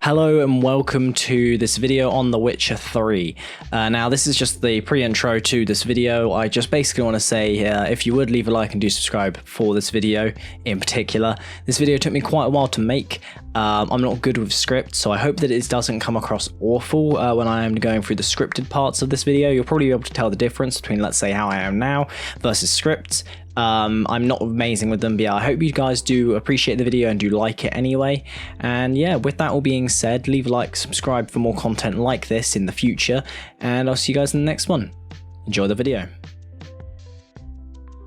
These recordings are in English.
Hello and welcome to this video on The Witcher 3. Now this is just the pre-intro to this video. I just basically want to say if you would leave a like and do subscribe for this video in particular. This video took me quite a while to make. I'm not good with script, so I hope that it doesn't come across awful when I am going through the scripted parts of this video. You'll probably be able to tell the difference between, let's say, how I am now versus scripts. I'm not amazing with them, but yeah, I hope you guys do appreciate the video and do like it anyway. And yeah, with that all being said, leave a like, subscribe for more content like this in the future, and I'll see you guys in the next one. Enjoy the video.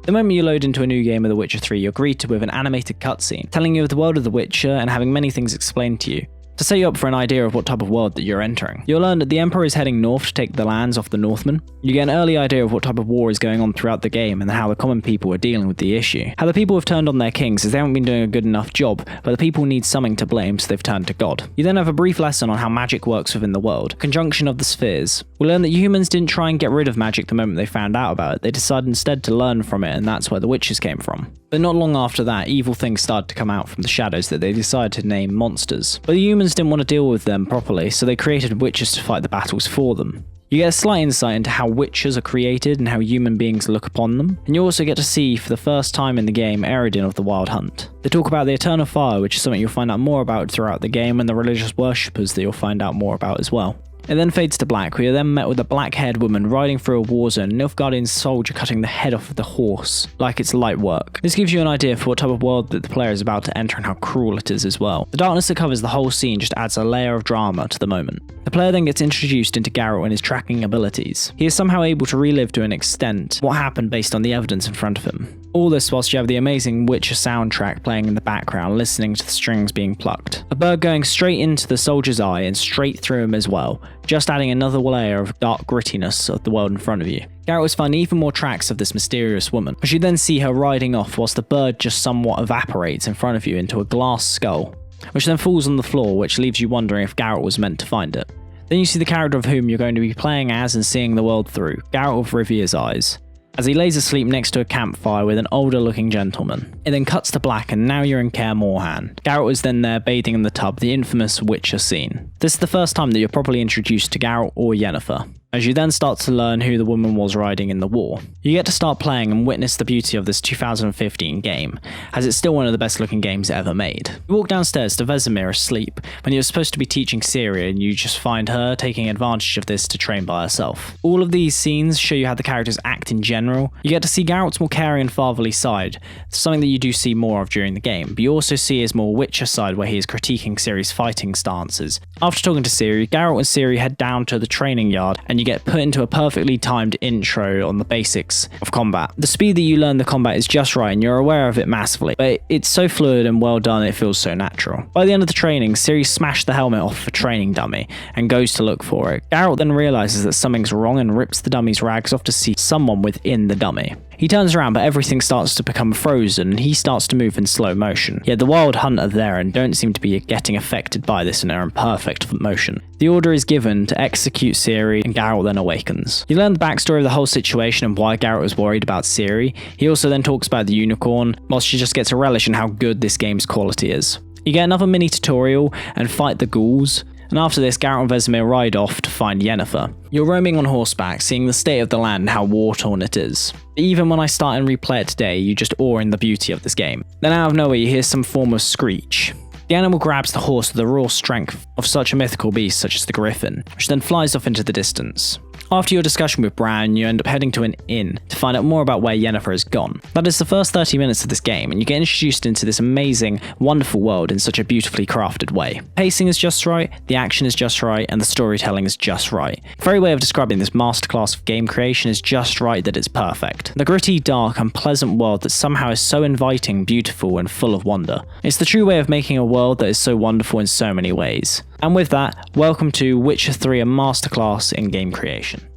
The moment you load into a new game of The Witcher 3, you're greeted with an animated cutscene, telling you of the world of The Witcher and having many things explained to you, to set you up for an idea of what type of world that you're entering. You'll learn that the Emperor is heading north to take the lands off the Northmen. You get an early idea of what type of war is going on throughout the game and how the common people are dealing with the issue. How the people have turned on their kings as they haven't been doing a good enough job, but the people need something to blame, so they've turned to God. You then have a brief lesson on how magic works within the world, conjunction of the spheres. We'll learn that humans didn't try and get rid of magic the moment they found out about it. They decided instead to learn from it, and that's where the witches came from. But not long after that, evil things started to come out from the shadows that they decided to name monsters. But the humans didn't want to deal with them properly, so they created witches to fight the battles for them. You get a slight insight into how witches are created and how human beings look upon them, and you also get to see for the first time in the game Eredin of the Wild Hunt. They talk about the Eternal Fire, which is something you'll find out more about throughout the game, and the religious worshippers that you'll find out more about as well. It then fades to black. We are then met with a black-haired woman riding through a war zone, and Nilfgaardian's soldier cutting the head off of the horse, like it's light work. This gives you an idea for what type of world that the player is about to enter and how cruel it is as well. The darkness that covers the whole scene just adds a layer of drama to the moment. The player then gets introduced into Geralt and his tracking abilities. He is somehow able to relive to an extent what happened based on the evidence in front of him. All this whilst you have the amazing Witcher soundtrack playing in the background, listening to the strings being plucked. A bird going straight into the soldier's eye and straight through him as well, just adding another layer of dark grittiness of the world in front of you. Geralt is finding even more tracks of this mysterious woman, but you then see her riding off whilst the bird just somewhat evaporates in front of you into a glass skull, which then falls on the floor, which leaves you wondering if Geralt was meant to find it. Then you see the character of whom you're going to be playing as and seeing the world through, Geralt of Rivia's eyes, as he lays asleep next to a campfire with an older looking gentleman. It then cuts to black and now you're in Kaer Morhen. Geralt is then there bathing in the tub, the infamous Witcher scene. This is the first time that you're properly introduced to Geralt or Yennefer, as you then start to learn who the woman was riding in the war. You get to start playing and witness the beauty of this 2015 game, as it's still one of the best looking games ever made. You walk downstairs to Vesemir asleep, when you're supposed to be teaching Ciri, and you just find her taking advantage of this to train by herself. All of these scenes show you how the characters act in general. You get to see Geralt's more caring and fatherly side, something that you do see more of during the game, but you also see his more Witcher side where he is critiquing Ciri's fighting stances. After talking to Ciri, Geralt and Ciri head down to the training yard, and you get put into a perfectly timed intro on the basics of combat. The speed that you learn the combat is just right and you're aware of it massively, but it's so fluid and well done it feels so natural. By the end of the training, Ciri smashed the helmet off a training dummy and goes to look for it. Geralt then realizes that something's wrong and rips the dummy's rags off to see someone within the dummy. He turns around, but everything starts to become frozen and he starts to move in slow motion. Yet the Wild Hunt are there and don't seem to be getting affected by this and are in perfect motion. The order is given to execute Ciri and Geralt then awakens. You learn the backstory of the whole situation and why Geralt was worried about Ciri. He also then talks about the unicorn, whilst she just gets a relish in how good this game's quality is. You get another mini tutorial and fight the ghouls. And after this, Geralt and Vesemir ride off to find Yennefer. You're roaming on horseback, seeing the state of the land and how war-torn it is. But even when I start and replay it today, you just awe in the beauty of this game. Then out of nowhere you hear some form of screech. The animal grabs the horse with the raw strength of such a mythical beast such as the griffin, which then flies off into the distance. After your discussion with Bran, you end up heading to an inn to find out more about where Yennefer has gone. That is the first 30 minutes of this game, and you get introduced into this amazing, wonderful world in such a beautifully crafted way. Pacing is just right, the action is just right, and the storytelling is just right. The very way of describing this masterclass of game creation is just right that it's perfect. The gritty, dark, and pleasant world that somehow is so inviting, beautiful, and full of wonder. It's the true way of making a world that is so wonderful in so many ways. And with that, welcome to Witcher 3, a masterclass in game creation.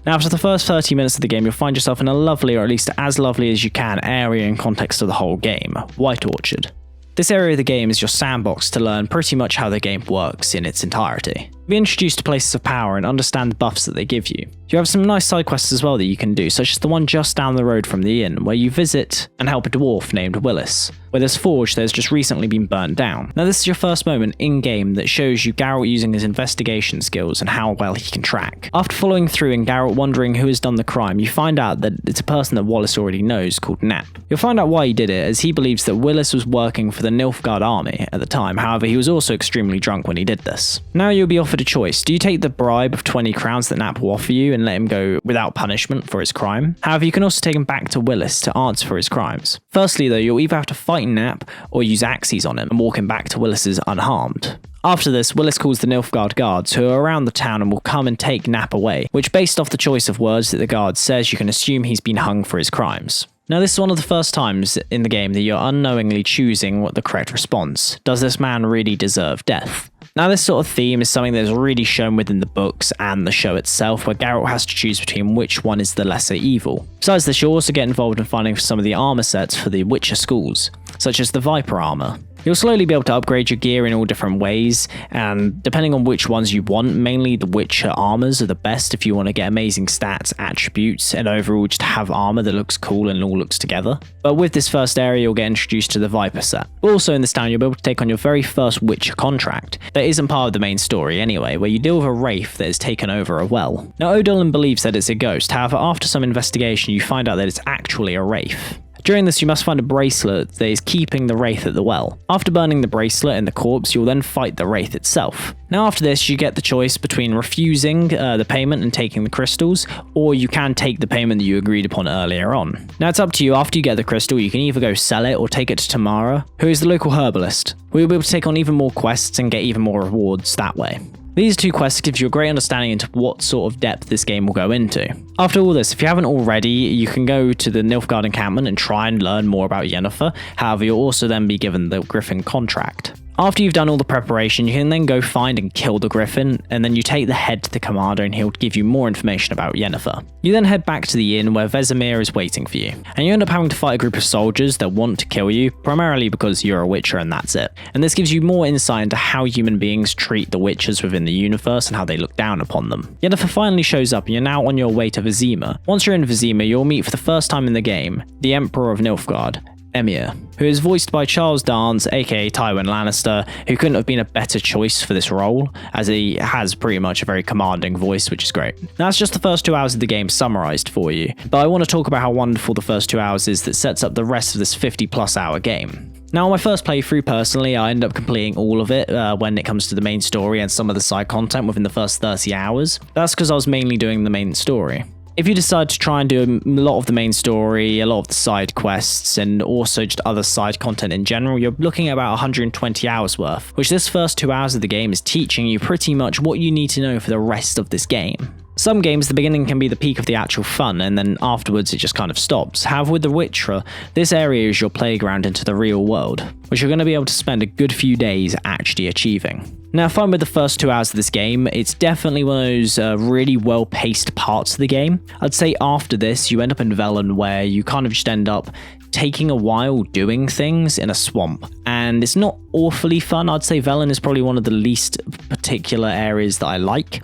Now, after the first 30 minutes of the game, you'll find yourself in a lovely, or at least as lovely as you can, area in context of the whole game, White Orchard. This area of the game is your sandbox to learn pretty much how the game works in its entirety. You'll be introduced to places of power and understand the buffs that they give you. You have some nice side quests as well that you can do, such as the one just down the road from the inn, where you visit and help a dwarf named Willis, with his forge that has just recently been burnt down. Now this is your first moment in-game that shows you Geralt using his investigation skills and how well he can track. After following through and Geralt wondering who has done the crime, you find out that it's a person that Wallace already knows called Knapp. You'll find out why he did it, as he believes that Willis was working for the Nilfgaard army at the time. However, he was also extremely drunk when he did this. Now you'll be offered a choice. Do you take the bribe of 20 crowns that Knapp will offer you and let him go without punishment for his crime? However, you can also take him back to Willis to answer for his crimes. Firstly though, you'll either have to fight Knapp or use axes on him and walk him back to Willis's unharmed. After this, Willis calls the Nilfgaard guards, who are around the town and will come and take Knapp away, which based off the choice of words that the guard says, you can assume he's been hung for his crimes. Now this is one of the first times in the game that you're unknowingly choosing what the correct response. Does this man really deserve death? Now this sort of theme is something that is really shown within the books and the show itself, where Geralt has to choose between which one is the lesser evil. Besides this, you'll also get involved in finding some of the armor sets for the Witcher schools, such as the Viper armor. You'll slowly be able to upgrade your gear in all different ways, and depending on which ones you want, mainly the Witcher armors are the best if you want to get amazing stats, attributes, and overall just have armor that looks cool and all looks together. But with this first area, you'll get introduced to the Viper set. Also in this town, you'll be able to take on your very first Witcher contract that isn't part of the main story anyway, where you deal with a wraith that has taken over a well. Now Odilon believes that it's a ghost, however after some investigation you find out that it's actually a wraith. During this, you must find a bracelet that is keeping the wraith at the well. After burning the bracelet and the corpse, you'll then fight the wraith itself. Now after this, you get the choice between refusing the payment and taking the crystals, or you can take the payment that you agreed upon earlier on. Now it's up to you. After you get the crystal, you can either go sell it or take it to Tamara, who is the local herbalist. We'll be able to take on even more quests and get even more rewards that way. These two quests give you a great understanding into what sort of depth this game will go into. After all this, if you haven't already, you can go to the Nilfgaard encampment and try and learn more about Yennefer. However, you'll also then be given the Griffin contract. After you've done all the preparation, you can then go find and kill the Griffin, and then you take the head to the commander and he'll give you more information about Yennefer. You then head back to the inn where Vesemir is waiting for you, and you end up having to fight a group of soldiers that want to kill you, primarily because you're a Witcher and that's it. And this gives you more insight into how human beings treat the Witchers within the universe and how they look down upon them. Yennefer finally shows up and you're now on your way to Vizima. Once you're in Vizima, you'll meet for the first time in the game the Emperor of Nilfgaard, Emir, who is voiced by Charles Dance, aka Tywin Lannister, who couldn't have been a better choice for this role, as he has pretty much a very commanding voice, which is great. Now, that's just the first 2 hours of the game summarized for you, but I want to talk about how wonderful the first 2 hours is that sets up the rest of this 50+ hour game. Now, on my first playthrough, personally, I ended up completing all of it when it comes to the main story and some of the side content within the first 30 hours. That's because I was mainly doing the main story. If you decide to try and do a lot of the main story, a lot of the side quests, and also just other side content in general, you're looking at about 120 hours worth, which this first 2 hours of the game is teaching you pretty much what you need to know for the rest of this game. Some games, the beginning can be the peak of the actual fun, and then afterwards it just kind of stops. However, with The Witcher, this area is your playground into the real world, which you're going to be able to spend a good few days actually achieving. Now, fun with the first 2 hours of this game, it's definitely one of those really well-paced parts of the game. I'd say after this, you end up in Velen, where you kind of just end up taking a while doing things in a swamp, and it's not awfully fun. I'd say Velen is probably one of the least particular areas that I like.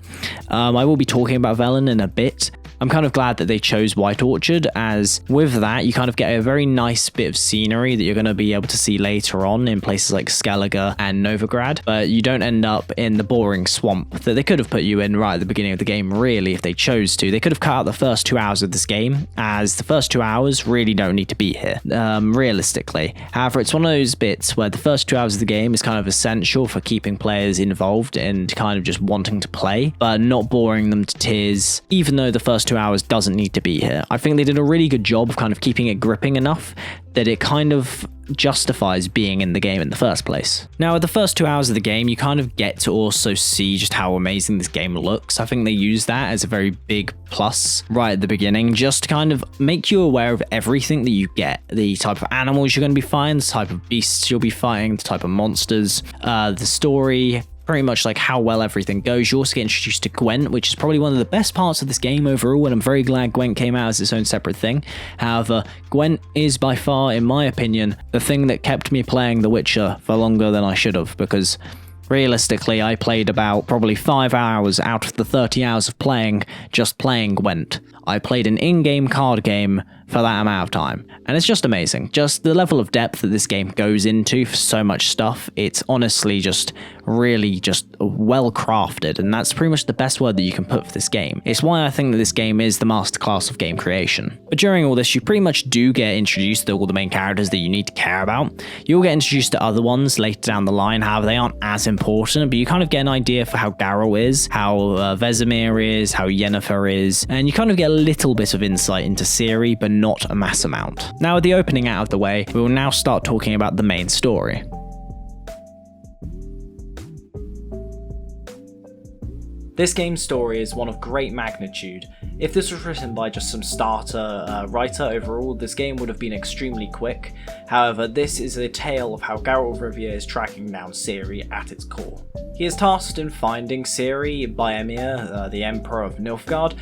I will be talking about Velen in a bit. I'm kind of glad that they chose White Orchard, as with that you kind of get a very nice bit of scenery that you're going to be able to see later on in places like Skellige and Novigrad, but you don't end up in the boring swamp that they could have put you in right at the beginning of the game. Really, if they chose to, they could have cut out the first 2 hours of this game, as the first 2 hours really don't need to be here, realistically. However, it's one of those bits where the first 2 hours of the game is kind of essential for keeping players involved and kind of just wanting to play, but not boring them to tears, even though the first 2 hours doesn't need to be here. I think they did a really good job of kind of keeping it gripping enough that it kind of justifies being in the game in the first place. Now, at the first 2 hours of the game, you kind of get to also see just how amazing this game looks. I think they use that as a very big plus right at the beginning, just to kind of make you aware of everything that you get. The type of animals you're going to be fighting, the type of beasts you'll be fighting, the type of monsters, the story, pretty much like how well everything goes. You also get introduced to Gwent, which is probably one of the best parts of this game overall, and I'm very glad Gwent came out as its own separate thing. However, Gwent is by far, in my opinion, the thing that kept me playing The Witcher for longer than I should have, because Realistically, I played about probably 5 hours out of the 30 hours of playing, just playing Gwent. I played an in-game card game for that amount of time. And it's just amazing. Just the level of depth that this game goes into for so much stuff, it's honestly just really just well crafted, and that's pretty much the best word that you can put for this game. It's why I think that this game is the masterclass of game creation. But during all this, you pretty much do get introduced to all the main characters that you need to care about. You'll get introduced to other ones later down the line, however they aren't as important, but you kind of get an idea for how Garrel is, how Vesemir is, how Yennefer is, and you kind of get a little bit of insight into Ciri, but not a mass amount. Now with the opening out of the way, we will now start talking about the main story. This game's story is one of great magnitude. If this was written by just some starter writer overall, this game would have been extremely quick. However, this is a tale of how Geralt of Rivia is tracking down Ciri at its core. He is tasked in finding Ciri by Emir, the Emperor of Nilfgaard,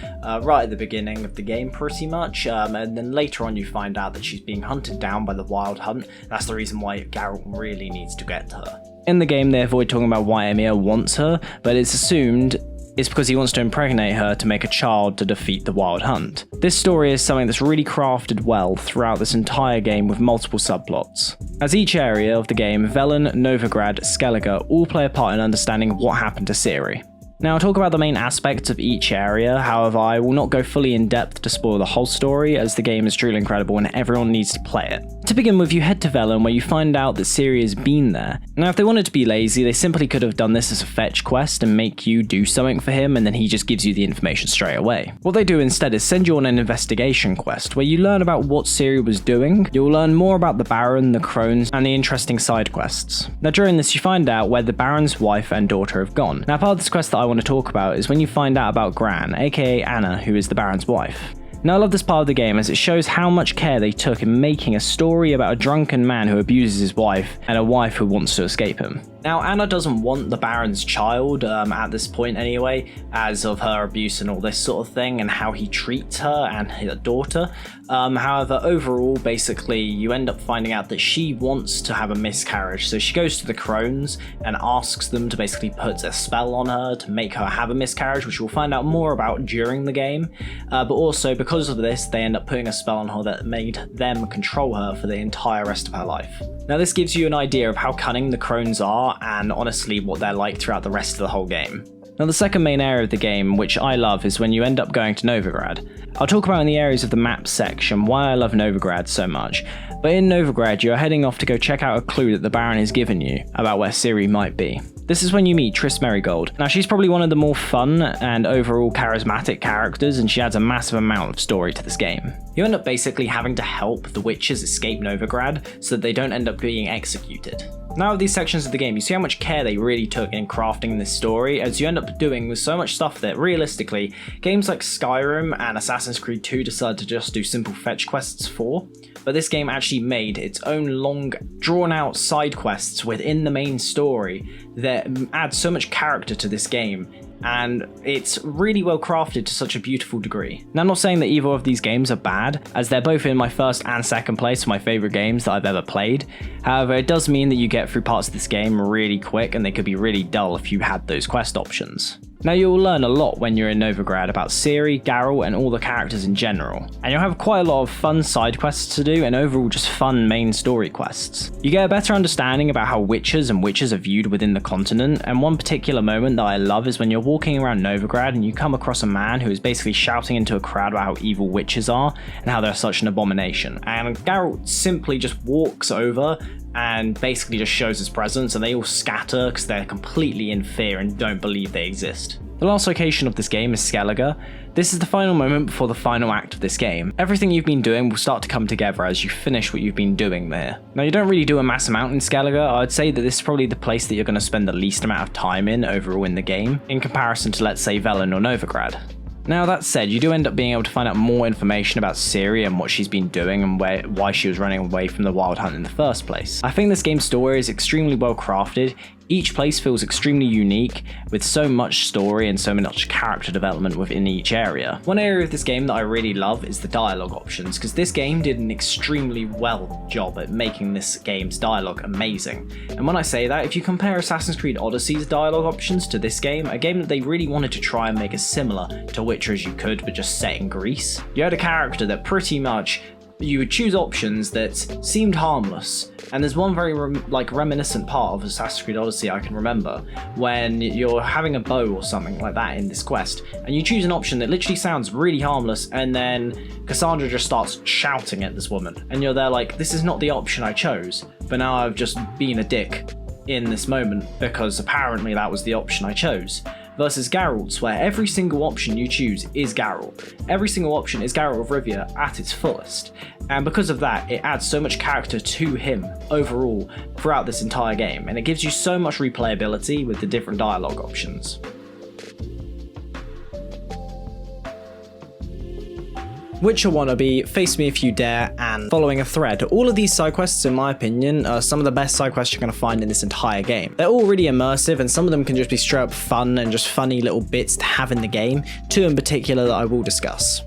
right at the beginning of the game pretty much, and then later on you find out that she's being hunted down by the Wild Hunt. That's the reason why Geralt really needs to get to her. In the game they avoid talking about why Emir wants her, but it's assumed it's because he wants to impregnate her to make a child to defeat the Wild Hunt. This story is something that's really crafted well throughout this entire game with multiple subplots. As each area of the game, Velen, Novigrad, Skellige all play a part in understanding what happened to Ciri. Now I'll talk about the main aspects of each area, however I will not go fully in depth to spoil the whole story as the game is truly incredible and everyone needs to play it. To begin with, you head to Velen where you find out that Ciri has been there. Now if they wanted to be lazy, they simply could have done this as a fetch quest and make you do something for him and then he just gives you the information straight away. What they do instead is send you on an investigation quest where you learn about what Ciri was doing, you'll learn more about the Baron, the crones, and the interesting side quests. Now during this you find out where the Baron's wife and daughter have gone. Now part of this quest that I want to talk about is when you find out about Gran, aka Anna, who is the Baron's wife. Now I love this part of the game as it shows how much care they took in making a story about a drunken man who abuses his wife and a wife who wants to escape him. Now Anna doesn't want the Baron's child at this point anyway, as of her abuse and all this sort of thing and how he treats her and her daughter. However, overall, basically, you end up finding out that she wants to have a miscarriage. So she goes to the crones and asks them to basically put a spell on her to make her have a miscarriage, which we'll find out more about during the game. But also, because of this, they end up putting a spell on her that made them control her for the entire rest of her life. Now this gives you an idea of how cunning the crones are and honestly what they're like throughout the rest of the whole game. Now the second main area of the game, which I love, is when you end up going to Novigrad. I'll talk about in the areas of the map section why I love Novigrad so much, but in Novigrad you are heading off to go check out a clue that the Baron has given you about where Ciri might be. This is when you meet Triss Merigold. Now she's probably one of the more fun and overall charismatic characters and she adds a massive amount of story to this game. You end up basically having to help the witches escape Novigrad so that they don't end up being executed. Now with these sections of the game, you see how much care they really took in crafting this story, as you end up doing with so much stuff that realistically, games like Skyrim and Assassin's Creed 2 decided to just do simple fetch quests for, but this game actually made its own long, drawn-out side quests within the main story that add so much character to this game, and it's really well crafted to such a beautiful degree. Now I'm not saying that either of these games are bad, as they're both in my first and second place for my favourite games that I've ever played. However, it does mean that you get through parts of this game really quick and they could be really dull if you had those quest options. Now you'll learn a lot when you're in Novigrad about Ciri, Geralt and all the characters in general, and you'll have quite a lot of fun side quests to do and overall just fun main story quests. You get a better understanding about how witches and witches are viewed within the continent, and one particular moment that I love is when you're walking around Novigrad and you come across a man who is basically shouting into a crowd about how evil witches are and how they're such an abomination, and Geralt simply just walks over and basically just shows his presence and they all scatter because they're completely in fear and don't believe they exist. The last location of this game is Skellige. This is the final moment before the final act of this game. Everything you've been doing will start to come together as you finish what you've been doing there. Now you don't really do a mass amount in Skellige. I'd say that this is probably the place that you're going to spend the least amount of time in overall in the game, in comparison to let's say Velen or Novigrad. Now that said, you do end up being able to find out more information about Ciri and what she's been doing and why she was running away from the Wild Hunt in the first place. I think this game's story is extremely well crafted, Each place feels extremely unique, with so much story and so much character development within each area. One area of this game that I really love is the dialogue options, because this game did an extremely well job at making this game's dialogue amazing. And when I say that, if you compare Assassin's Creed Odyssey's dialogue options to this game, a game that they really wanted to try and make as similar to Witcher as you could, but just set in Greece, you had a character that pretty much you would choose options that seemed harmless, and there's one very reminiscent part of Assassin's Creed Odyssey I can remember, when you're having a bow or something like that in this quest, and you choose an option that literally sounds really harmless, and then Cassandra just starts shouting at this woman, and you're there like, this is not the option I chose, but now I've just been a dick in this moment because apparently that was the option I chose. Versus Geralt's, where every single option you choose is Geralt. Every single option is Geralt of Rivia at its fullest, and because of that, it adds so much character to him overall throughout this entire game, and it gives you so much replayability with the different dialogue options. Witcher Wannabe, Face Me If You Dare, and Following a Thread. All of these side quests, in my opinion, are some of the best side quests you're going to find in this entire game. They're all really immersive, and some of them can just be straight up fun and just funny little bits to have in the game, two in particular that I will discuss.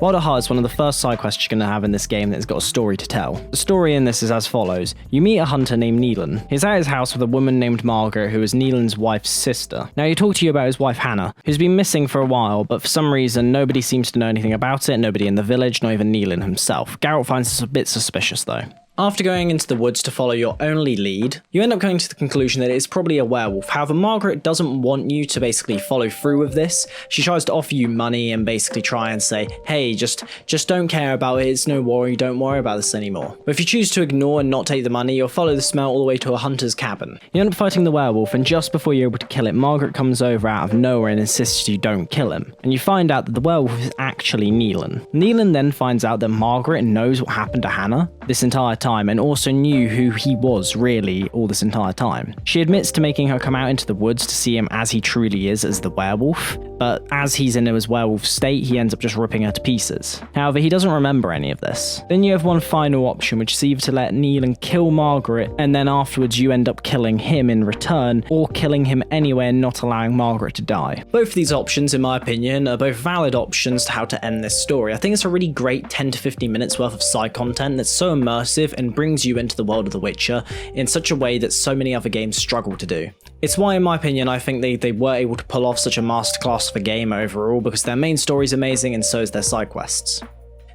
Wild at Heart is one of the first side quests you're going to have in this game that's got a story to tell. The story in this is as follows. You meet a hunter named Neelan. He's at his house with a woman named Margaret, who is Neelan's wife's sister. Now, he talks to you about his wife Hannah, who's been missing for a while, but for some reason nobody seems to know anything about it, nobody in the village, not even Neelan himself. Geralt finds this a bit suspicious though. After going into the woods to follow your only lead, you end up coming to the conclusion that it is probably a werewolf. However, Margaret doesn't want you to basically follow through with this. She tries to offer you money and basically try and say, hey, just don't care about it, it's no worry, don't worry about this anymore. But if you choose to ignore and not take the money, you'll follow the smell all the way to a hunter's cabin. You end up fighting the werewolf, and just before you're able to kill it, Margaret comes over out of nowhere and insists you don't kill him. And you find out that the werewolf is actually Neelan. Neelan then finds out that Margaret knows what happened to Hannah this entire time, and also knew who he was really all this entire time. She admits to making her come out into the woods to see him as he truly is, as the werewolf, but as he's in his werewolf state, he ends up just ripping her to pieces. However, he doesn't remember any of this. Then you have one final option, which is either to let Neelan kill Margaret, and then afterwards you end up killing him in return, or killing him anyway and not allowing Margaret to die. Both of these options, in my opinion, are both valid options to how to end this story. I think it's a really great 10 to 15 minutes worth of side content that's so immersive and brings you into the world of The Witcher in such a way that so many other games struggle to do. It's why, in my opinion, I think they were able to pull off such a masterclass of a game overall, because their main story is amazing and so is their side quests.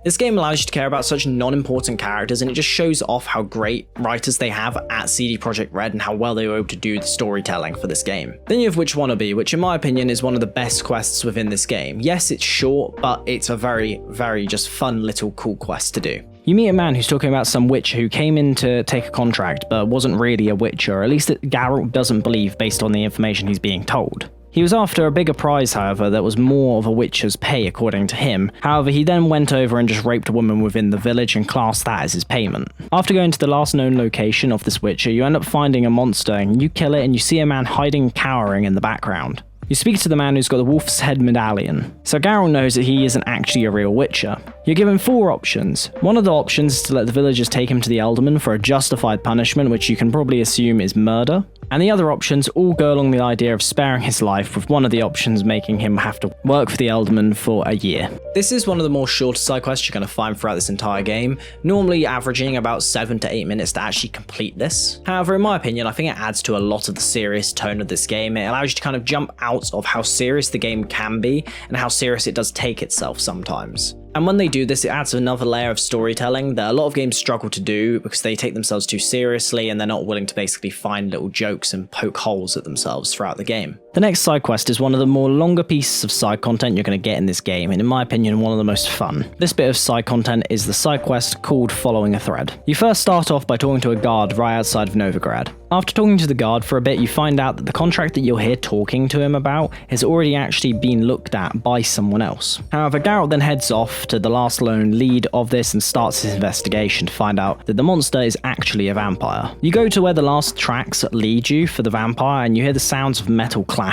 This game allows you to care about such non-important characters, and it just shows off how great writers they have at CD Projekt Red and how well they were able to do the storytelling for this game. Then you have Witcher Wannabe, which in my opinion is one of the best quests within this game. Yes, it's short, but it's a very, very just fun little cool quest to do. You meet a man who's talking about some witcher who came in to take a contract but wasn't really a witcher, or at least that Geralt doesn't believe based on the information he's being told. He was after a bigger prize, however, that was more of a witcher's pay according to him. However, he then went over and just raped a woman within the village and classed that as his payment. After going to the last known location of this witcher, you end up finding a monster and you kill it, and you see a man hiding, cowering in the background. You speak to the man who's got the wolf's head medallion, so Geralt knows that he isn't actually a real witcher. You're given 4 options. One of the options is to let the villagers take him to the Alderman for a justified punishment, which you can probably assume is murder. And the other options all go along the idea of sparing his life, with one of the options making him have to work for the Alderman for a year. This is one of the more shorter side quests you're going to find throughout this entire game, normally averaging about 7 to 8 minutes to actually complete this. However, in my opinion, I think it adds to a lot of the serious tone of this game. It allows you to kind of jump out of how serious the game can be and how serious it does take itself sometimes. And when they do this, it adds another layer of storytelling that a lot of games struggle to do because they take themselves too seriously and they're not willing to basically find little jokes and poke holes at themselves throughout the game. The next side quest is one of the more longer pieces of side content you're going to get in this game, and in my opinion, one of the most fun. This bit of side content is the side quest called Following a Thread. You first start off by talking to a guard right outside of Novigrad. After talking to the guard for a bit, you find out that the contract that you're here talking to him about has already actually been looked at by someone else. However, Geralt then heads off to the last lone lead of this and starts his investigation to find out that the monster is actually a vampire. You go to where the last tracks lead you for the vampire, and you hear the sounds of metal clashing.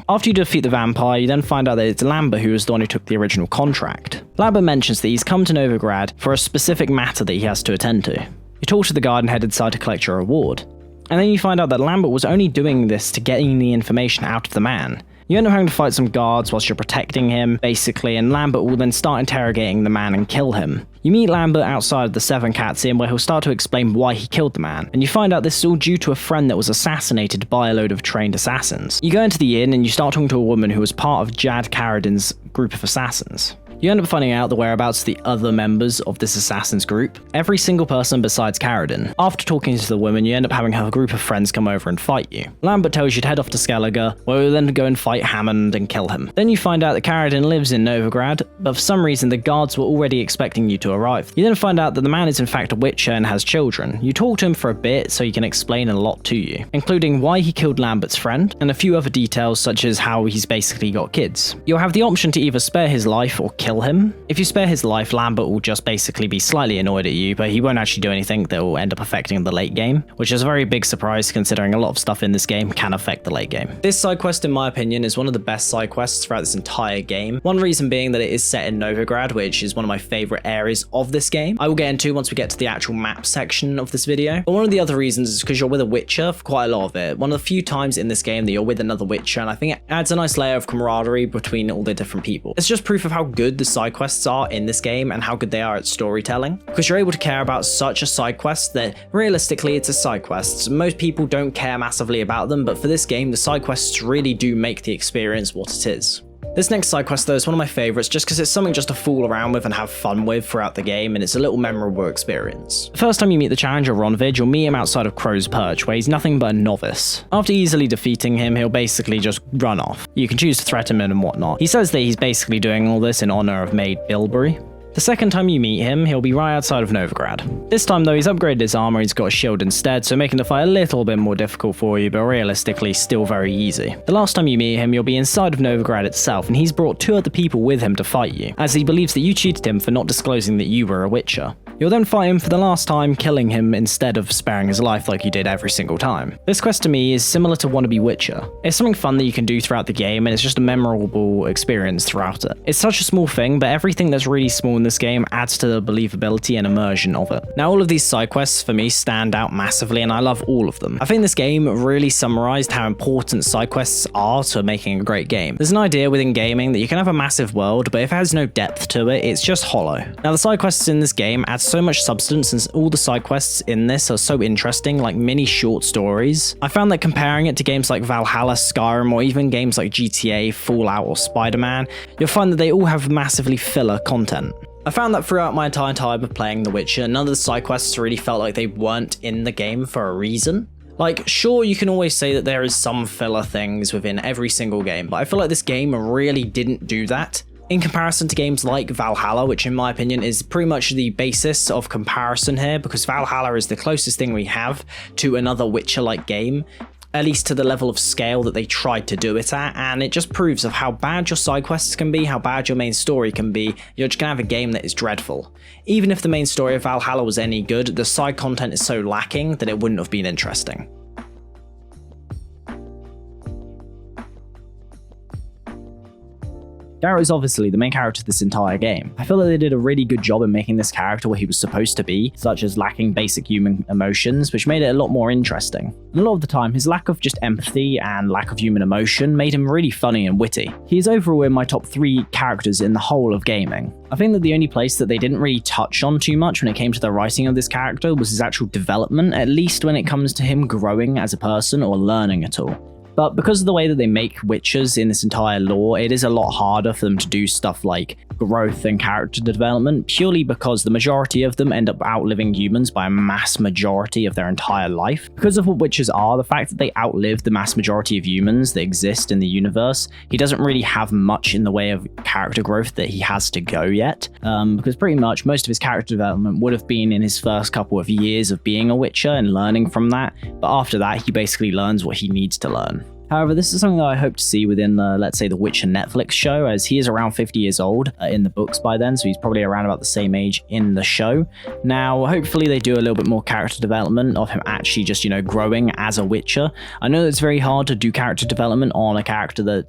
After you defeat the vampire, you then find out that it's Lambert who was the one who took the original contract. Lambert mentions that he's come to Novigrad for a specific matter that he has to attend to. You talk to the guard and head inside to collect your reward. And then you find out that Lambert was only doing this to getting the information out of the man. You end up having to fight some guards whilst you're protecting him, basically, and Lambert will then start interrogating the man and kill him. You meet Lambert outside of the Seven Cats Inn where he'll start to explain why he killed the man, and you find out this is all due to a friend that was assassinated by a load of trained assassins. You go into the inn and you start talking to a woman who was part of Jad Carradin's group of assassins. You end up finding out the whereabouts of the other members of this assassin's group, every single person besides Carradin. After talking to the woman, you end up having her group of friends come over and fight you. Lambert tells you to head off to Skelliger, where you'll then go and fight Hammond and kill him. Then you find out that Carradin lives in Novigrad, but for some reason the guards were already expecting you to arrive. You then find out that the man is in fact a witcher and has children. You talk to him for a bit so he can explain a lot to you, including why he killed Lambert's friend, and a few other details such as how he's basically got kids. You'll have the option to either spare his life or kill him. If you spare his life, Lambert will just basically be slightly annoyed at you, but he won't actually do anything that will end up affecting the late game, which is a very big surprise considering a lot of stuff in this game can affect the late game. This side quest, in my opinion, is one of the best side quests throughout this entire game. One reason being that it is set in Novigrad, which is one of my favorite areas of this game. I will get into once we get to the actual map section of this video. But one of the other reasons is because you're with a witcher for quite a lot of it. One of the few times in this game that you're with another witcher, and I think it adds a nice layer of camaraderie between all the different people. It's just proof of how good the side quests are in this game and how good they are at storytelling, because you're able to care about such a side quest that realistically it's a side quest. Most people don't care massively about them, but for this game the side quests really do make the experience what it is. This next side quest though is one of my favourites just because it's something just to fool around with and have fun with throughout the game, and it's a little memorable experience. The first time you meet the challenger Ronvid, you'll meet him outside of Crow's Perch, where he's nothing but a novice. After easily defeating him, he'll basically just run off. You can choose to threaten him and whatnot. He says that he's basically doing all this in honour of Maid Bilberry. The second time you meet him, he'll be right outside of Novigrad. This time though, he's upgraded his armor, he's got a shield instead, so making the fight a little bit more difficult for you, but realistically still very easy. The last time you meet him, you'll be inside of Novigrad itself, and he's brought 2 other people with him to fight you, as he believes that you cheated him for not disclosing that you were a witcher. You'll then fight him for the last time, killing him instead of sparing his life like you did every single time. This quest to me is similar to Wannabe Witcher. It's something fun that you can do throughout the game, and it's just a memorable experience throughout it. It's such a small thing, but everything that's really small in this game adds to the believability and immersion of it. Now all of these side quests for me stand out massively, and I love all of them. I think this game really summarized how important side quests are to making a great game. There's an idea within gaming that you can have a massive world, but if it has no depth to it, it's just hollow. Now the side quests in this game add so much substance, and all the side quests in this are so interesting, like mini short stories. I found that comparing it to games like Valhalla, Skyrim, or even games like GTA, Fallout, or Spider-Man, you'll find that they all have massively filler content. I found that throughout my entire time of playing The Witcher, none of the side quests really felt like they weren't in the game for a reason. Like, sure, you can always say that there is some filler things within every single game, but I feel like this game really didn't do that. In comparison to games like Valhalla, which in my opinion is pretty much the basis of comparison here, because Valhalla is the closest thing we have to another Witcher-like game, at least to the level of scale that they tried to do it at, and it just proves of how bad your side quests can be, how bad your main story can be. You're just gonna have a game that is dreadful. Even if the main story of Valhalla was any good, the side content is so lacking that it wouldn't have been interesting. Garrett is obviously the main character of this entire game. I feel that they did a really good job in making this character what he was supposed to be, such as lacking basic human emotions, which made it a lot more interesting. And a lot of the time, his lack of just empathy and lack of human emotion made him really funny and witty. He is overall in my top 3 characters in the whole of gaming. I think that the only place that they didn't really touch on too much when it came to the writing of this character was his actual development, at least when it comes to him growing as a person or learning at all. But because of the way that they make witchers in this entire lore, it is a lot harder for them to do stuff like growth and character development, purely because the majority of them end up outliving humans by a mass majority of their entire life. Because of what witchers are, the fact that they outlive the mass majority of humans that exist in the universe, he doesn't really have much in the way of character growth that he has to go yet, because pretty much most of his character development would have been in his first couple of years of being a witcher and learning from that, but after that he basically learns what he needs to learn. However, this is something that I hope to see within the, let's say, the Witcher Netflix show, as he is around 50 years old in the books by then, so he's probably around about the same age in the show. Now, hopefully they do a little bit more character development of him actually just, growing as a Witcher. I know that it's very hard to do character development on a character that,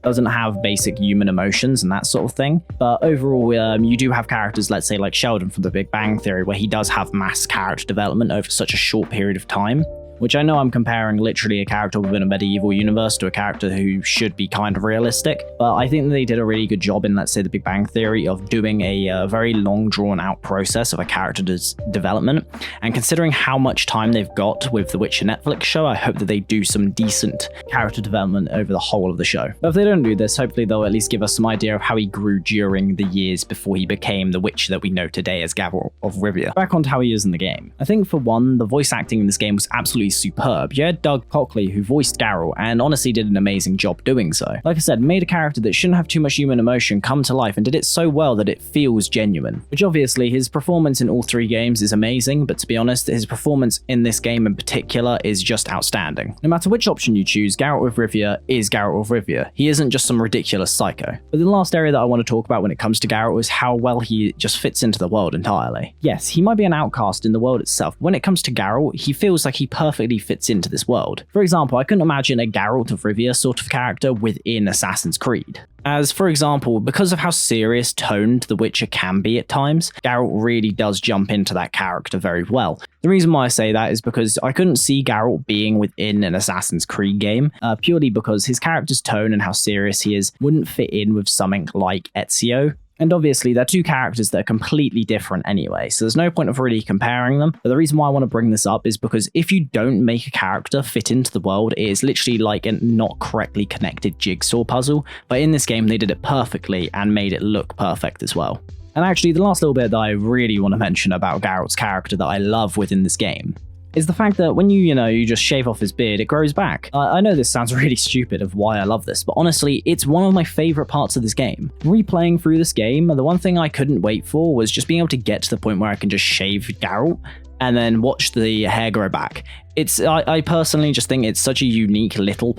doesn't have basic human emotions and that sort of thing. But overall, you do have characters, let's say like Sheldon from The Big Bang Theory, where he does have mass character development over such a short period of time. which I know I'm comparing literally a character within a medieval universe to a character who should be kind of realistic, but I think they did a really good job in, let's say, The Big Bang Theory of doing a very long drawn out process of a character's development. And considering how much time they've got with the Witcher Netflix show, I hope that they do some decent character development over the whole of the show. But if they don't do this, hopefully they'll at least give us some idea of how he grew during the years before he became the Witcher that we know today as Geralt of Rivia. Back onto how he is in the game. I think for one, the voice acting in this game was absolutely superb. You had Doug Cockley, who voiced Geralt, and honestly did an amazing job doing so. Like I said, made a character that shouldn't have too much human emotion come to life and did it so well that it feels genuine. Which obviously, his performance in all 3 games is amazing, but to be honest, his performance in this game in particular is just outstanding. No matter which option you choose, Geralt of Rivia is Geralt of Rivia. He isn't just some ridiculous psycho. But the last area that I want to talk about when it comes to Geralt is how well he just fits into the world entirely. Yes, he might be an outcast in the world itself, but when it comes to Geralt, he feels like he perfectly fits into this world. For example, I couldn't imagine a Geralt of Rivia sort of character within Assassin's Creed. As, for example, because of how serious toned The Witcher can be at times, Geralt really does jump into that character very well. The reason why I say that is because I couldn't see Geralt being within an Assassin's Creed game, purely because his character's tone and how serious he is wouldn't fit in with something like Ezio. And obviously, they're 2 characters that are completely different anyway, so there's no point of really comparing them. But the reason why I want to bring this up is because if you don't make a character fit into the world, it is literally like a not correctly connected jigsaw puzzle. But in this game, they did it perfectly and made it look perfect as well. And actually, the last little bit that I really want to mention about Geralt's character that I love within this game is the fact that when you just shave off his beard, it grows back. I know this sounds really stupid of why I love this, but honestly, it's one of my favorite parts of this game. Replaying through this game, the one thing I couldn't wait for was just being able to get to the point where I can just shave Geralt and then watch the hair grow back. I personally just think it's such a unique little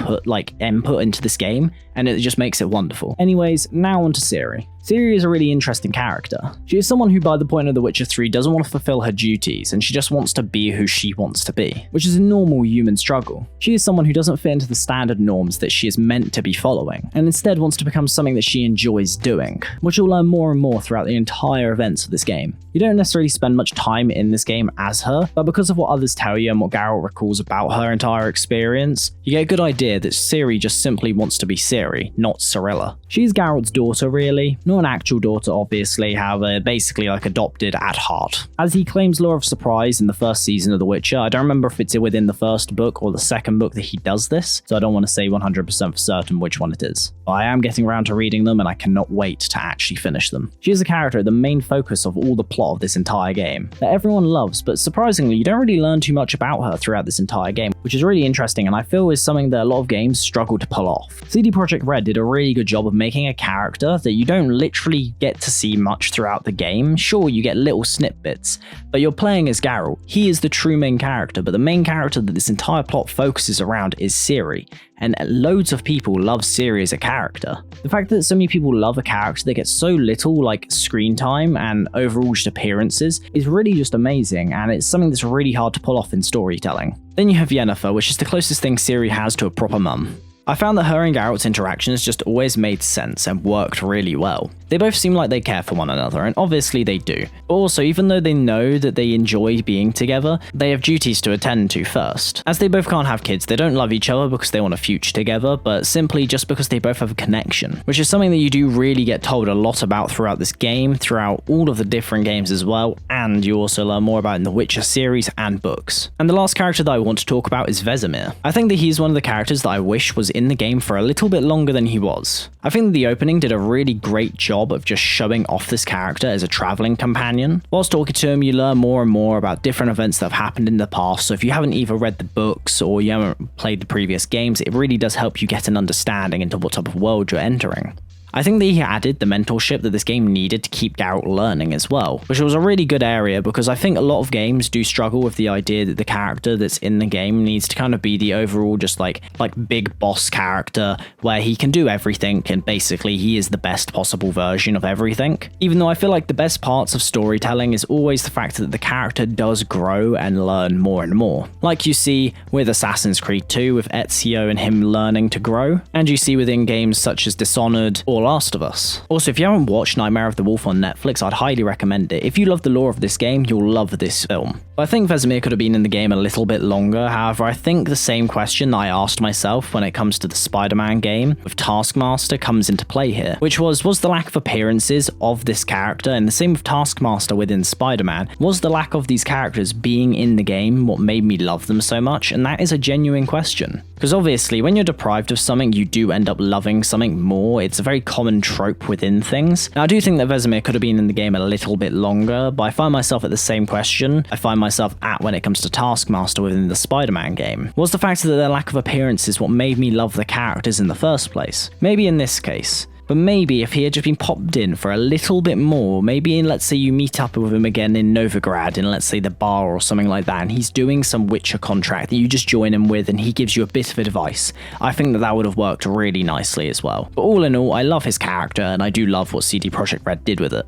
input into this game, and it just makes it wonderful. Anyways, now on to Ciri. Ciri is a really interesting character. She is someone who by the point of The Witcher 3 doesn't want to fulfill her duties, and she just wants to be who she wants to be, which is a normal human struggle. She is someone who doesn't fit into the standard norms that she is meant to be following, and instead wants to become something that she enjoys doing, which you'll learn more and more throughout the entire events of this game. You don't necessarily spend much time in this game as her, but because of what others tell you and what Geralt recalls about her entire experience, you get a good idea that Ciri just simply wants to be Ciri, not Cirilla. She's Geralt's daughter really, not an actual daughter obviously, however basically like adopted at heart. As he claims Lore of Surprise in the first season of The Witcher, I don't remember if it's within the first book or the second book that he does this, so I don't want to say 100% for certain which one it is. But I am getting around to reading them and I cannot wait to actually finish them. She is a character, the main focus of all the plot of this entire game, that everyone loves, but surprisingly you don't really learn too much about her throughout this entire game, which is really interesting and I feel is something that a lot of games struggle to pull off. CD Projekt Red did a really good job of making a character that you don't literally get to see much throughout the game. Sure, you get little snippets, but you're playing as Geralt. He is the true main character, but the main character that this entire plot focuses around is Ciri, and loads of people love Ciri as a character. The fact that so many people love a character that gets so little screen time and overall just appearances is really just amazing, and it's something that's really hard to pull off in storytelling. Then you have Yennefer, which is the closest thing Ciri has to a proper mum. I found that her and Geralt's interactions just always made sense and worked really well. They both seem like they care for one another, and obviously they do. But also, even though they know that they enjoy being together, they have duties to attend to first. As they both can't have kids, they don't love each other because they want a future together, but simply just because they both have a connection, which is something that you do really get told a lot about throughout this game, throughout all of the different games as well, and you also learn more about in the Witcher series and books. And the last character that I want to talk about is Vesemir. I think that he's one of the characters that I wish was in the game for a little bit longer than he was. I think that the opening did a really great job of just showing off this character as a traveling companion. Whilst talking to him, you learn more and more about different events that have happened in the past, so if you haven't either read the books or you haven't played the previous games, it really does help you get an understanding into what type of world you're entering. I think that he added the mentorship that this game needed to keep Geralt learning as well, which was a really good area because I think a lot of games do struggle with the idea that the character that's in the game needs to kind of be the overall just like big boss character where he can do everything and basically he is the best possible version of everything. Even though I feel like the best parts of storytelling is always the fact that the character does grow and learn more and more. Like you see with Assassin's Creed 2 with Ezio and him learning to grow, and you see within games such as Dishonored or or Last of Us. Also, if you haven't watched Nightmare of the Wolf on Netflix, I'd highly recommend it. If you love the lore of this game, you'll love this film. I think Vesemir could have been in the game a little bit longer. However, I think the same question that I asked myself when it comes to the Spider-Man game with Taskmaster comes into play here, which was the lack of appearances of this character, and the same with Taskmaster within Spider-Man, was the lack of these characters being in the game what made me love them so much? And that is a genuine question. Because obviously, when you're deprived of something, you do end up loving something more. It's a very common trope within things. Now, I do think that Vesemir could have been in the game a little bit longer, but I find myself at the same question I find myself at when it comes to Taskmaster within the Spider-Man game. Was the fact that their lack of appearances what made me love the characters in the first place? Maybe in this case. But maybe if he had just been popped in for a little bit more, maybe in, let's say, you meet up with him again in Novigrad in, let's say, the bar or something like that, and he's doing some Witcher contract that you just join him with and he gives you a bit of advice, I think that would have worked really nicely as well. But all in all, I love his character and I do love what CD Projekt Red did with it.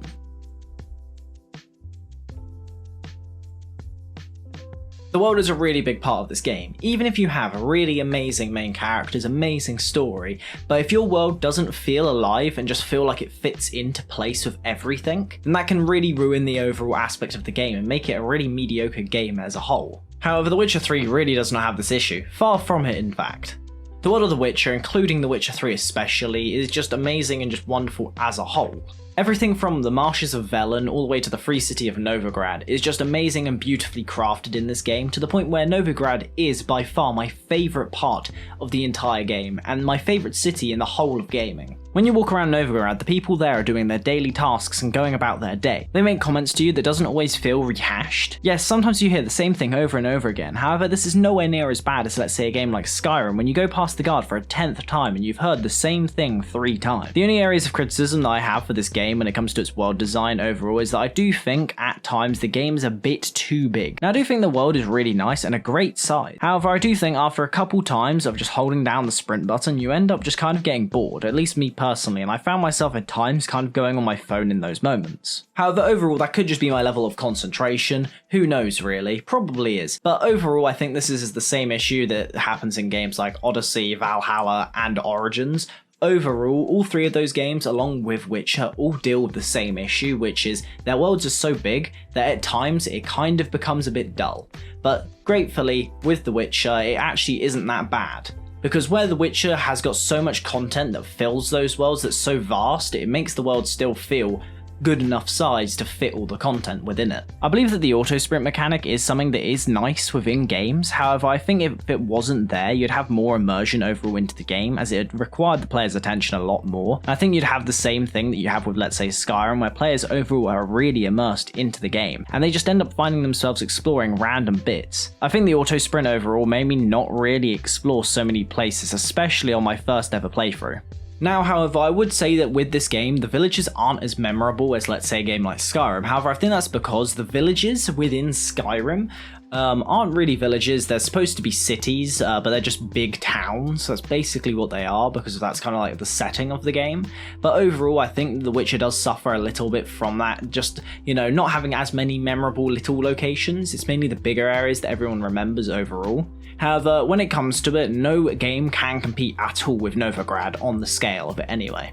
The world is a really big part of this game, even if you have really amazing main characters, amazing story, but if your world doesn't feel alive and just feel like it fits into place with everything, then that can really ruin the overall aspect of the game and make it a really mediocre game as a whole. However, The Witcher 3 really does not have this issue, far from it in fact. The world of The Witcher, including The Witcher 3 especially, is just amazing and just wonderful as a whole. Everything from the marshes of Velen all the way to the free city of Novigrad is just amazing and beautifully crafted in this game, to the point where Novigrad is by far my favourite part of the entire game and my favourite city in the whole of gaming. When you walk around Novigrad, the people there are doing their daily tasks and going about their day. They make comments to you that doesn't always feel rehashed. Yes, sometimes you hear the same thing over and over again, however this is nowhere near as bad as, let's say, a game like Skyrim when you go past the guard for a 10th time and you've heard the same thing 3 times. The only areas of criticism that I have for this game when it comes to its world design overall is that I do think at times the game is a bit too big. Now I do think the world is really nice and a great size. However, I do think after a couple times of just holding down the sprint button, you end up just kind of getting bored, at least me personally, and I found myself at times kind of going on my phone in those moments. However, overall that could just be my level of concentration, who knows really, probably is. But overall I think this is the same issue that happens in games like Odyssey, Valhalla and Origins. Overall, all 3 of those games, along with Witcher, all deal with the same issue, which is their worlds are so big that at times it kind of becomes a bit dull. But gratefully, with The Witcher, it actually isn't that bad. Because where The Witcher has got so much content that fills those worlds that's so vast, it makes the world still feel good enough size to fit all the content within it. I believe that the auto sprint mechanic is something that is nice within games, however I think if it wasn't there you'd have more immersion overall into the game, as it required the player's attention a lot more. I think you'd have the same thing that you have with, let's say, Skyrim, where players overall are really immersed into the game and they just end up finding themselves exploring random bits. I think the auto sprint overall made me not really explore so many places, especially on my first ever playthrough. Now, however, I would say that with this game, the villages aren't as memorable as, let's say, a game like Skyrim. However, I think that's because the villages within Skyrim aren't really villages. They're supposed to be cities, but they're just big towns. That's basically what they are, because that's kind of like the setting of the game. But overall, I think The Witcher does suffer a little bit from that, just, you know, not having as many memorable little locations. It's mainly the bigger areas that everyone remembers overall. However, when it comes to it, no game can compete at all with Novigrad on the scale of it anyway.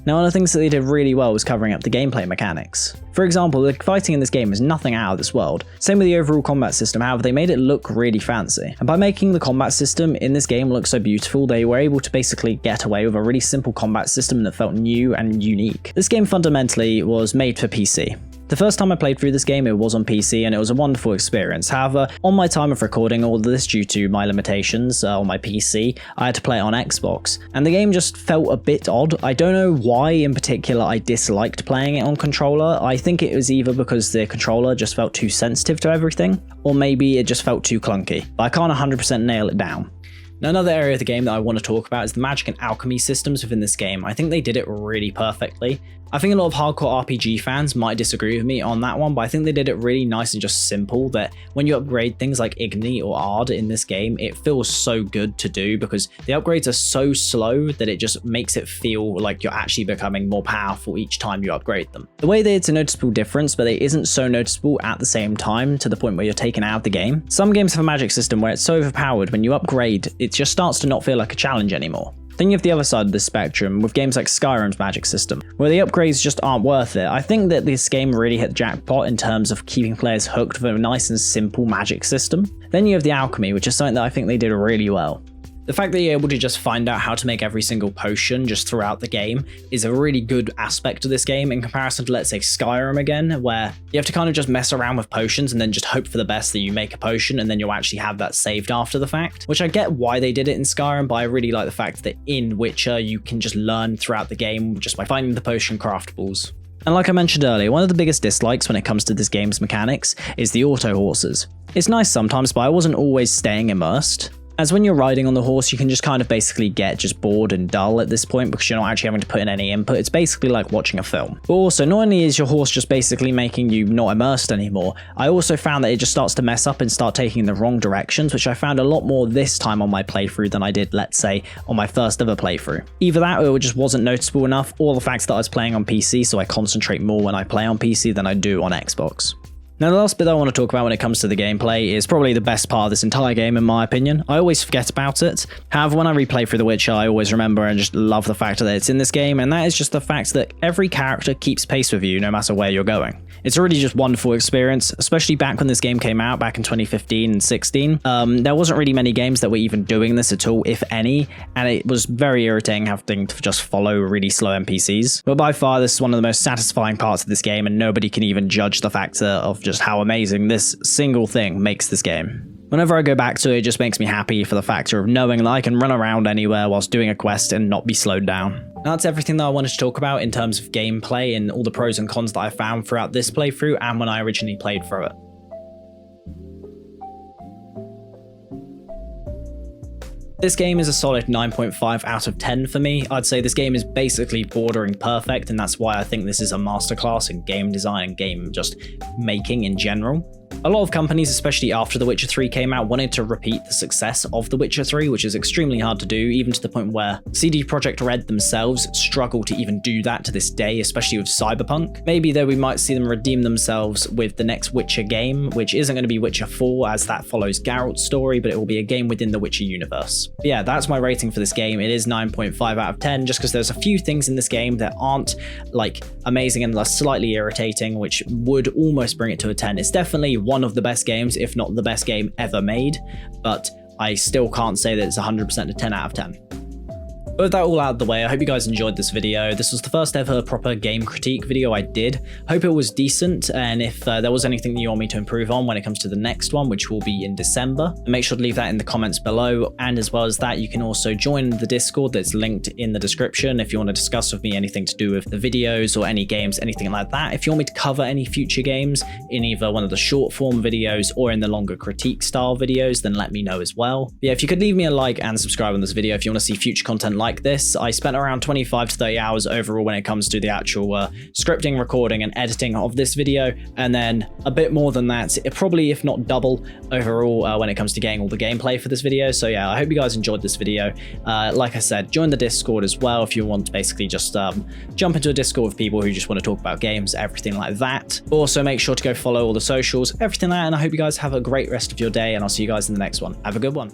Now, one of the things that they did really well was covering up the gameplay mechanics. For example, the fighting in this game is nothing out of this world. Same with the overall combat system, however they made it look really fancy. And by making the combat system in this game look so beautiful, they were able to basically get away with a really simple combat system that felt new and unique. This game fundamentally was made for PC. The first time I played through this game, it was on PC and it was a wonderful experience. However, on my time of recording all of this due to my limitations on my PC, I had to play it on Xbox, and the game just felt a bit odd. I don't know why in particular I disliked playing it on controller. I think it was either because the controller just felt too sensitive to everything, or maybe it just felt too clunky. But I can't 100% nail it down. Now, another area of the game that I want to talk about is the magic and alchemy systems within this game. I think they did it really perfectly. I think a lot of hardcore RPG fans might disagree with me on that one, but I think they did it really nice and just simple that when you upgrade things like Igni or Ard in this game, it feels so good to do because the upgrades are so slow that it just makes it feel like you're actually becoming more powerful each time you upgrade them. The way that it's a noticeable difference, but it isn't so noticeable at the same time to the point where you're taken out of the game. Some games have a magic system where it's so overpowered when you upgrade, it just starts to not feel like a challenge anymore. Then you have the other side of the spectrum with games like Skyrim's magic system, where the upgrades just aren't worth it. I think that this game really hit jackpot in terms of keeping players hooked with a nice and simple magic system. Then you have the alchemy, which is something that I think they did really well. The fact that you're able to just find out how to make every single potion just throughout the game is a really good aspect of this game in comparison to, let's say, Skyrim again, where you have to kind of just mess around with potions and then just hope for the best that you make a potion and then you'll actually have that saved after the fact. Which I get why they did it in Skyrim, but I really like the fact that in Witcher you can just learn throughout the game just by finding the potion craftables. And like I mentioned earlier, one of the biggest dislikes when it comes to this game's mechanics is the auto horses. It's nice sometimes, but I wasn't always staying immersed. As when you're riding on the horse, you can just kind of basically get just bored and dull at this point because you're not actually having to put in any input. It's basically like watching a film. But also, not only is your horse just basically making you not immersed anymore, I also found that it just starts to mess up and start taking the wrong directions, which I found a lot more this time on my playthrough than I did, let's say, on my first ever playthrough. Either that or it just wasn't noticeable enough, or the fact that I was playing on PC, so I concentrate more when I play on PC than I do on Xbox. Now, the last bit that I want to talk about when it comes to the gameplay is probably the best part of this entire game, in my opinion. I always forget about it. However, when I replay through The Witcher, I always remember and just love the fact that it's in this game, and that is just the fact that every character keeps pace with you no matter where you're going. It's a really just wonderful experience, especially back when this game came out, back in 2015 and 16. There wasn't really many games that were even doing this at all, if any, and it was very irritating having to just follow really slow NPCs. But by far, this is one of the most satisfying parts of this game, and nobody can even judge the factor of just how amazing this single thing makes this game. Whenever I go back to it, it just makes me happy for the factor of knowing that I can run around anywhere whilst doing a quest and not be slowed down. Now, that's everything that I wanted to talk about in terms of gameplay and all the pros and cons that I found throughout this playthrough and when I originally played through it. This game is a solid 9.5 out of 10 for me. I'd say this game is basically bordering perfect, and that's why I think this is a masterclass in game design and game just making in general. A lot of companies, especially after The Witcher 3 came out, wanted to repeat the success of The Witcher 3, which is extremely hard to do, even to the point where CD Projekt Red themselves struggle to even do that to this day, especially with Cyberpunk. Maybe though we might see them redeem themselves with the next Witcher game, which isn't going to be Witcher 4 as that follows Geralt's story, but it will be a game within the Witcher universe. But yeah, that's my rating for this game. It is 9.5 out of 10, just because there's a few things in this game that aren't like amazing and are slightly irritating, which would almost bring it to a 10. It's definitely one of the best games, if not the best game ever made, but I still can't say that it's 100% a 10 out of 10. But with that all out of the way, I hope you guys enjoyed this video. This was the first ever proper game critique video I did. Hope it was decent, and if there was anything that you want me to improve on when it comes to the next one, which will be in December, make sure to leave that in the comments below. And as well as that, you can also join the Discord that's linked in the description if you want to discuss with me anything to do with the videos or any games, anything like that. If you want me to cover any future games in either one of the short form videos or in the longer critique style videos, then let me know as well. But yeah, if you could leave me a like and subscribe on this video if you want to see future content like this. I spent around 25 to 30 hours overall when it comes to the actual scripting, recording, and editing of this video, and then a bit more than that, probably if not double overall when it comes to getting all the gameplay for this video. So yeah, I hope you guys enjoyed this video. Like I said, join the Discord as well if you want to basically just jump into a Discord with people who just want to talk about games, everything like that. Also, make sure to go follow all the socials, everything like that, and I hope you guys have a great rest of your day, and I'll see you guys in the next one. Have a good one.